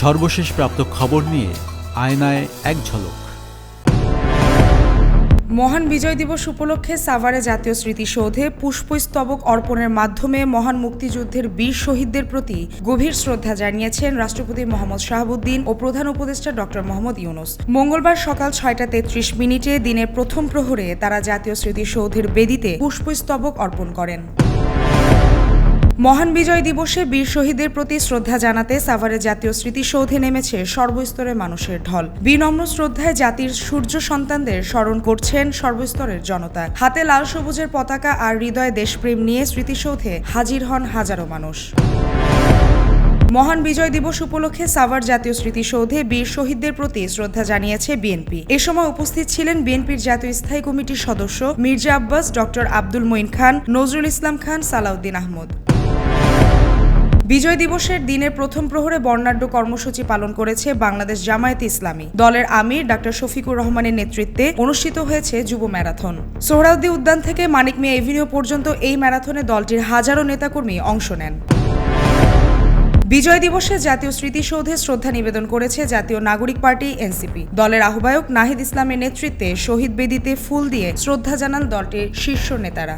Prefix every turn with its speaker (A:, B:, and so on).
A: সর্বশেষ প্রাপ্ত খবর নিয়ে আয়নায় এক ঝলক।
B: মহান বিজয় দিবস উপলক্ষে সাভারে জাতীয় স্মৃতিসৌধে পুষ্পস্তবক অর্পণের মাধ্যমে মহান মুক্তিযুদ্ধের বীর শহীদদের প্রতি গভীর শ্রদ্ধা জানিয়েছেন রাষ্ট্রপতি মোহাম্মদ শাহাবুদ্দিন ও প্রধান উপদেষ্টা ডক্টর মোহাম্মদ ইউনূস। মঙ্গলবার সকাল 6টা 33 মিনিটে দিনের প্রথম প্রহরে তারা জাতীয় স্মৃতিসৌধের বেদিতে পুষ্পস্তবক অর্পণ করেন। মহান বিজয় দিবসে বীর শহীদদের প্রতি শ্রদ্ধা জানাতে সাভারে জাতীয় স্মৃতিসৌধে নেমেছে সর্বস্তরের মানুষের ঢল। বিনম্র শ্রদ্ধায় জাতির সূর্য সন্তানদের স্মরণ করছেন সর্বস্তরের জনতা। হাতে লাল সবুজের পতাকা আর হৃদয়ে দেশপ্রেম নিয়ে স্মৃতিসৌধে হাজির হন হাজারো মানুষ। মহান বিজয় দিবস উপলক্ষে সাভার জাতীয় স্মৃতিসৌধে বীর শহীদদের প্রতি শ্রদ্ধা জানিয়েছে বিএনপি। এ সময় উপস্থিত ছিলেন বিএনপির জাতীয় স্থায়ী কমিটির সদস্য মির্জা আব্বাস, ডক্টর আব্দুল মঈন খান, নজরুল ইসলাম খান, সালাউদ্দিন আহমদ। বিজয় দিবসের দিনের প্রথম প্রহরে বর্ণাঢ্য কর্মসূচি পালন করেছে বাংলাদেশ জামায়াতে ইসলামী। দলের আমির ডক্টর শফিকুর রহমানের নেতৃত্বে অনুষ্ঠিত হয়েছে যুব ম্যারাথন। সোহরাওয়ার্দী উদ্যান থেকে মানিক মিয়া এভিনিউ পর্যন্ত এই ম্যারাথনে দলটির হাজারো নেতাকর্মী অংশ নেন। বিজয় দিবসে জাতীয় স্মৃতিসৌধে শ্রদ্ধা নিবেদন করেছে জাতীয় নাগরিক পার্টি এনসিপি। দলের আহ্বায়ক নাহিদ ইসলামের নেতৃত্বে শহীদ বেদিতে ফুল দিয়ে শ্রদ্ধা জানান দলটির শীর্ষ নেতারা।